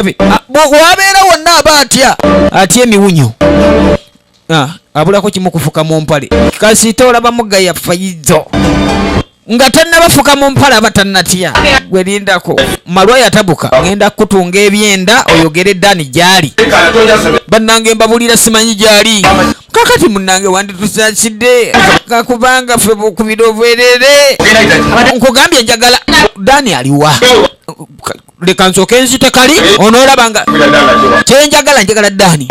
Wabeera wonna abatya atya emiwunyo abulako kimu kufuka mu mpale kasita olaba mugaya Faisal nga tannabafuka mu mpale abatannatya gwerindako malwa yatabuka ngenda kutunga ebyenda oyogere Dani gyali bannange mbabulira simanyi gyali kakati munnange wanditusasidde kakubanga ffe bukubira obwerere nkugambye njagala Dani aliwa leka nsooke nzite kali onoolabanga kyenjagala Dani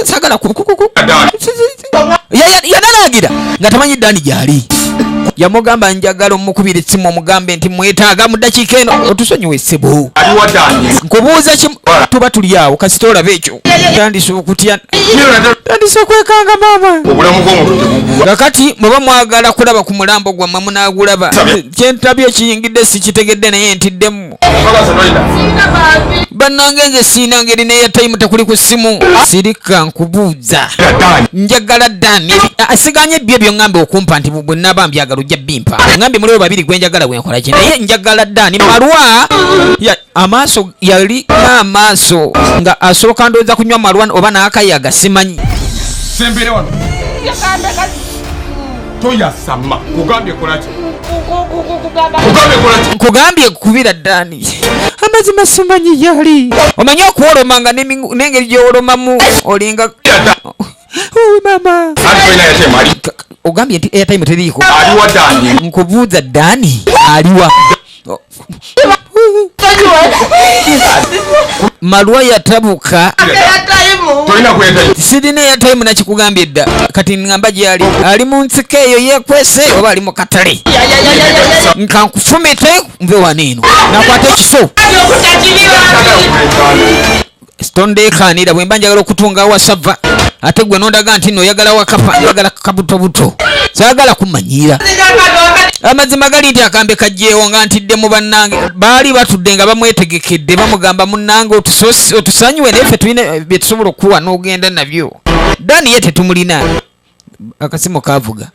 sagala yanalagira nga tamanyi Dani gyali yamugamba njagala omukubira essimu omugambe nti mwetaaga mu ddakiika eno otusonyiwe ssebo nkubuuza kimu tuba tuli awo kasita olaba ekyo tandise okutya tandise okwekanga maama kakati muba mwagala kulaba ku mulambo gwammwe munaagulaba kyentabye ekiyingidde sikitegedde naye ntiddemu bannange nze siina ngeri neya time tekuli ku ssimu sirika nkubuuza njagala Dani asiganye ebyo ngambe okumpa nti bwe naba mbyagala ojja bimpa ngambe muliwo babiri gwenjagala bwenkola kye naye njagala Dani malwa amaaso yali n'amaaso nga asooka ndowooza kunywa malwa oba n'akayaga simanyi sembere wano toyasama kugambye kolaki nkugambye kubira Dani amazima simanyi yali omanyi okuwolomanga n'engeri gy'owolomamu olinga mama ogambye nti airtime teriiko aliwa Dani nkubuuza Dani aliwa malwa yatabuka sirina airtime nakikugambye dda kati ngamba gyali ali mu nsiko eyo yekwese oba ali mu katale nka nkufumite nve waneeno nakwata ekiso tondeekanira bwe mba njagala okutunga wasava ate gwe nondaga nti noyagala wakapa njagala kabutobuto saagala kumanyira amazima gali nti akambe kajjeewo nga ntidde mu bannange baali batudde nga bamwetegekedde bamugamba munnange otusanyuwe naye ffe tulina bye tusobola okuwa n'ogenda nabyo Dani ye tetumulina akasimu kaavuga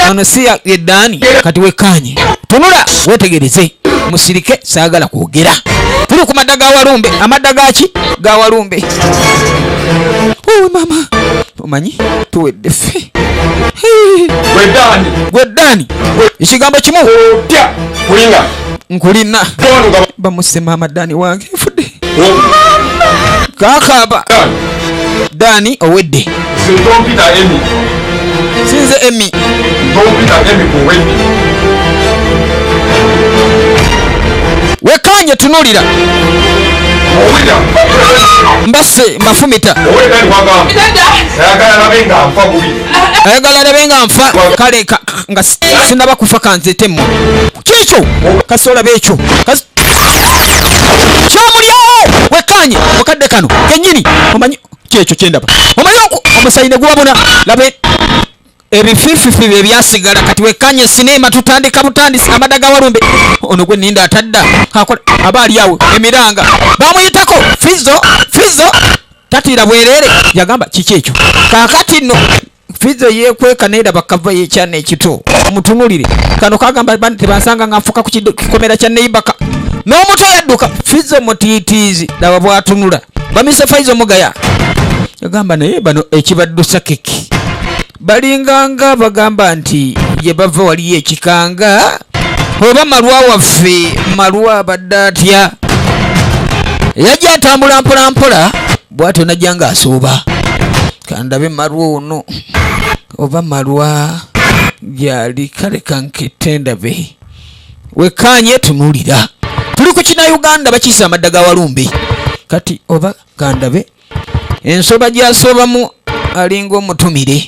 ono si ye Dani kati wekanye tunula wetegereze musirike saagala kwogera tuli ku madda ga Walumbe amadda gaki ga Walumbe mama omanyi tuwedde ffe gwe Dani ekigambo kimu nkulina bamusema amadani wange nfudde kakaba Dani owedde sinze Emmy wekanye tunulira mbase mbafumita ayagala labenga nfa kale nga sinaba kufa kanzetemu kikyo kasola bekyo kyamulyawo wekanye mukadde kano kenyini omanyi kyekyo kyendaba omanyi omusayine gwabona labe ebifififi bye byasigala kati wekanye sinema tutandika butandisi amadda ga Walumbe ono gwe ninda atadda abaali awo emiranga bamuyitako Faisal tatira bwerere yagamba kiki ekyo kakati no Faisal yekweka naira bakava yekyana ekito mutunulire kano kagamba tebansanga ngafuka ku kikomera kya neibaka n'omuto yadduka Faisal mutiitiizi laba bwatunula bamise Faisal mugaya yagamba naye bano ekibaddusa keki balinganga bagamba nti ye bava waliyo ekikanga oba malwa waffe malwa abadde atya yajja atambula mpolampola bw'atyo najja nga asooba kandabe malwa ono oba malwa gyali kale kankette ndabe wekanye tunulira tuli ku kina Uganda bakiyisa amadda ga Walumbe kati oba kandabe ensoba gy'asoobamu alinga omutumire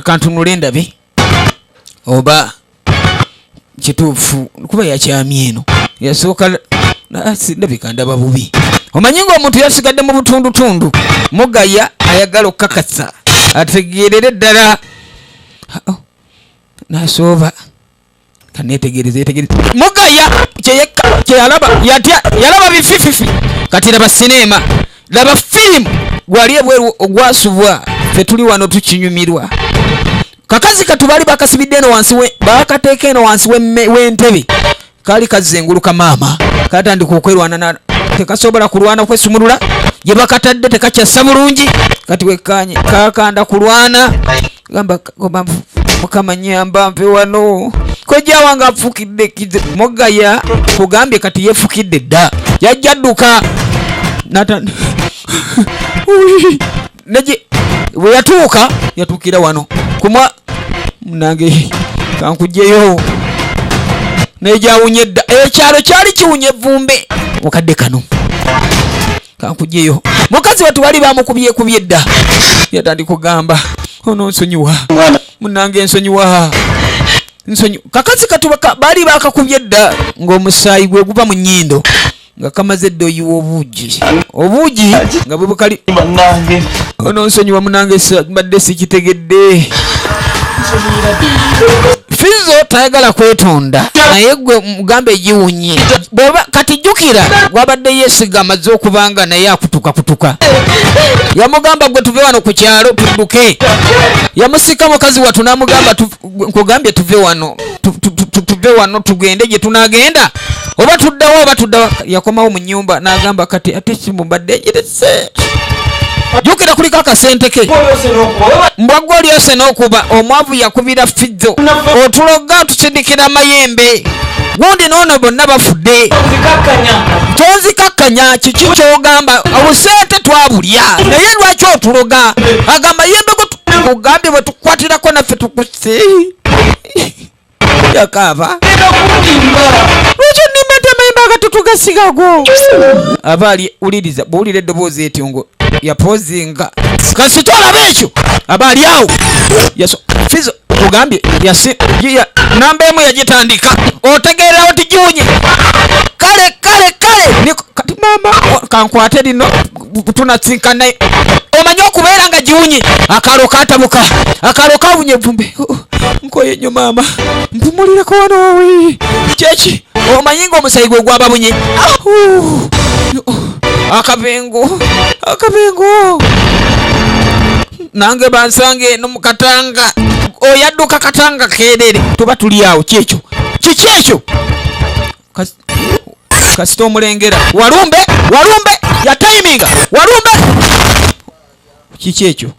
kantunule ndabe oba kituufu kuba yakyamye eno yasooka ndabika ndaba bubi omanyi ng'omuntu yasigadde mu butundutundu mugaya ayagala okukakasa ategeerere ddala nasooba kanetegereze mugaya kyeyalaba yalaba bifififi kati laba sinema laba filimu gwali ebweru ogwasubwa fe tuli wano tukinyumirwa kakazi katubali bakasibidde eno wansi bakateeka eno wansi w'entebe kali kazenguluka maama katandika okwerwana tekasobola kulwana kwesumulula gye bakatadde tekakyassa bulungi kati wekanye kakanda kulwana gamba mukama nyamba mpe wano kojja wange afukidde mugaya kugambye kati yefukidde dda yajja dduka neje we yatuukira wano kumwa munange kankujjeyo nejawunye dda ekyalo kyali kiwunye vumbe mukadde kano kankujjeyo mukazi watu bali bamukubye dda yatandika kugamba ono nsonyiwa munange nsonyiwa kakazi katubaka bali bakakubye dda ng'omusaayi gwe guva mu nnyindo nga kamaze dda oyiwa obuugi nga bwe bukali ono nsonyiwa munange mbadde sikitegedde Fizo tayagala kwetonda naye gwe mugambe egiwunye bweba kati jjukira gwabadde yeesiga amaze okubanga naye akutuka yamugamba gwe tuve wano ku kyalo tudduke yamusika mukazi watu namugamba nkugambye tuve wano tugende gye tunagenda oba tuddawa yakomawo mu nnyumba n'agamba kati ate simumbadde njirese jukira kuliko akasente ke mbwagwa olyose n'okuba omwavu yakubira Fizo otuloga tusindikira amayembe gundi noono bonna bafudde tonzikakkanya kiki kyogamba obusente twabulya naye lwaki otuloga agamba yembe gugambye bwe tukwatirako naffe tukuse yakaaba lwaki onimbete amayembe agatutugasigagwo abaali uliriza bwulira eddoboozi etyo ngo yapozinga kasi tolaba ekyo abaali awo Fizo kugambye namba emu yagitandika otegeera oti giwunye kale Niko kati mama kankwate lino tunasinkanaye omanyi okubeera nga giwunye akalo katabuka akalo kawunye vumbe nkoye nnyo maama mpumulireko wano wawe kyeki omanyi nga omusayi gwe gwababunye akabengo nange bansange eno mu katanga oyadduka katanga keerere tuba tuli awo kyekyo kikyekyo kasita omulengera Walumbe yatayiminga Walumbe kikyekyo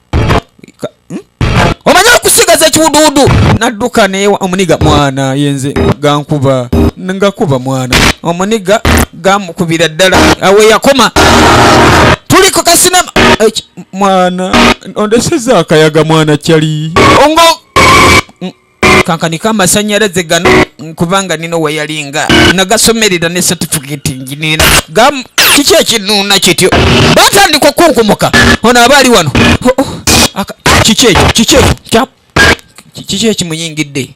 omanyi okusigaza ekiwuduwudu nadduka naye omuniga mwana yenze gankuba ngakuba mwana omuniga gamukubira ddala awe yakoma tuli ku kasinema mwana ondeseza akayaga mwana kyali ongo kankanika amasanyalaze gano kubanga nino weyalinga nagasomerera ne certificate nginina kiki ekinuuna kityo batandika okunkumuka ono abaali wano kiki ekimuyingidde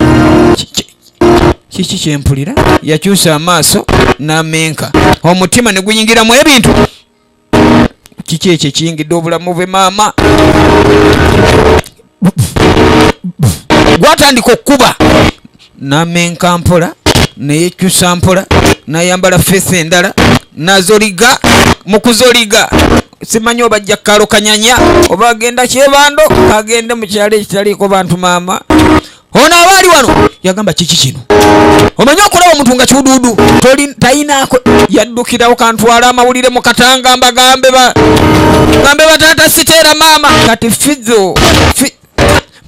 kiki kyempulira yakyusa amaaso n'amenka omutima ne guyingiramu ebintu kiki ekyo ekiyingidde obulamu bwe maama gwatandika okuba n'amenka mpola neyekyusa mpola n'ayambala feesi endala nazoliga mu kuzoliga simanyi oba ajja kalo kanyanya oba agenda kyebando kagende mu kyalo ekitaliiko bantu maama ono abaali wano yagamba kiki kino omanyi okulaba omuntu nga kiwuduwudu tayinaako yaddukirawo kantwala amawulire mu katanga mbagambe bataata siteera maama kati Fizo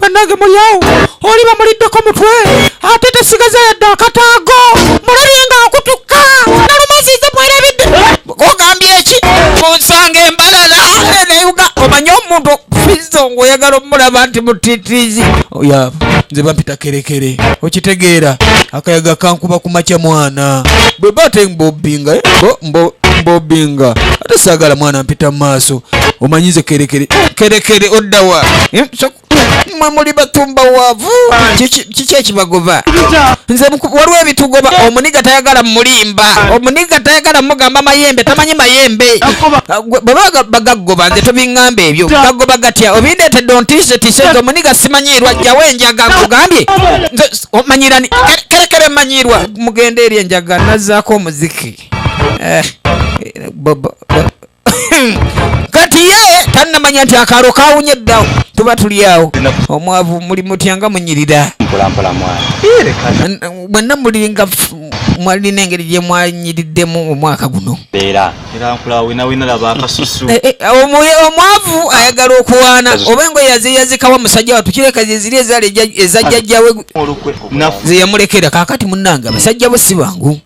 bannange mulyawo oli bamuliddeko mutwe ate tesigaza yadde akataago mulabye nga akutuka nalumaziza mwerabidde ogambye eki munsanga embalala neneyuga omanyi omuntu Fizo ng'oyagala omulaba nti mutitiizi nze bampita kerekere okitegeera akayaga kankuba ku makya mwana bwe bate mbobinga ate saagala mwana mpita mu maaso omanyize kerekere oddawa mwe muli batumba waavu kiki ekibagoba nze waliwo ebitugoba omuniga tayagala mulimba omuniga tayagala mugamba mayembe tamanyi mayembe bwe bagagoba nze tobiŋŋamba ebyo gagoba gatya obindeetedde ontiisetise omuniga simanyirwa jjawo enjaga nkugambye omanyirani kerekere manyirwa mugende eri enjaga nazzaako omuziki kati ye tannamanya nti akaalo kawunye dda tuba tuli awo omwavu muli mutyanga munyirira mwenna mulinga mwalina engeri gye mwanyiriddemu omwaka guno omwavu ayagala okuwaana oba engoye yazeyazikawa musajja watu kireka zeziri ezajjajjawe zeyamulekera kakati munnanga abasajja bo si bangu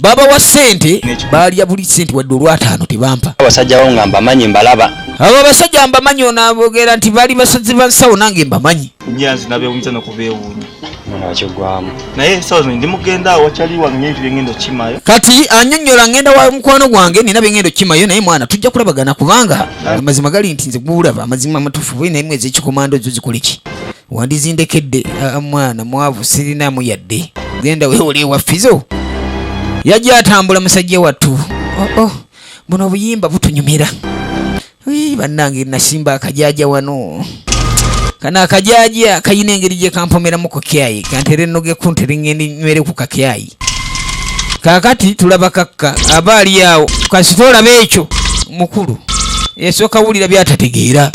baba wa ssente baalya buli ssente wadde olwataano tebampa abasajja bo nga mbamanyi mbalaba abo abasajja mbamanyi onaabogera nti baali basazi ba nsawo nange mbamanyi nyanzi nabewunyisa nokubeewuunya nakigwamu naye sawa zino ndimugenda wakyali wange nyintu byengendo kimayo kati annyonnyola ngenda wa mukwano gwange nina byengendo kimayo naye mwana tujja kulabagana kubanga amazima gali nti nze gwulaba amazima amatuufu bwe naye mwezi ekikomando zo zikole ki wandizindekedde mwana mwavu sirinamu yadde genda weewole wa Fizo yajja atambula musajja wattu buno obuyimba butunyumira bannange nasimba akajaja wano kana akajaja kayina engeri gye kampomeramu ku kyayi kantere nnoge kuntere ngende nywere ku kakyayi kakati tulaba kakka abaali awo kasitola beekyo mukulu esooka wulira byatategeera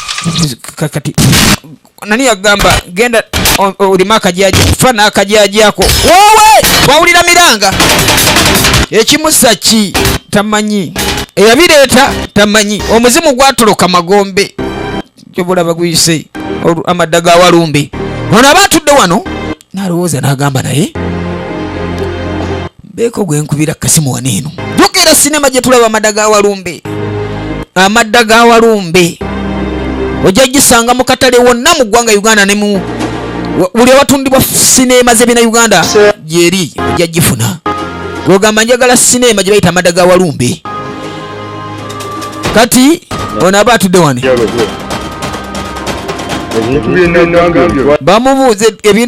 kakati nani yagamba genda olima akajaja fa n'akajaja ako wowe wawulira miranga ekimusa ki tamanyi eyabireeta tamanyi omuzimu gwatoloka magombe kyobulaba guyise Amadda GA Walumbe ono aba atudde wano n'alowooza n'agamba naye beeko gwe nkubira kasimu wano eno jukira sinema gye tulaba Amadda GA Walumbe Amadda GA Walumbe ojja gisanga mu katale wonna mu ggwanga Uganda ne mu buli awatundibwa sinema z'ebina Uganda gyeri ojja gifuna gwogamba njagala sinema gye bayita Amadda GA Walumbe kati ono aba atudde wano bamubuuze ebintu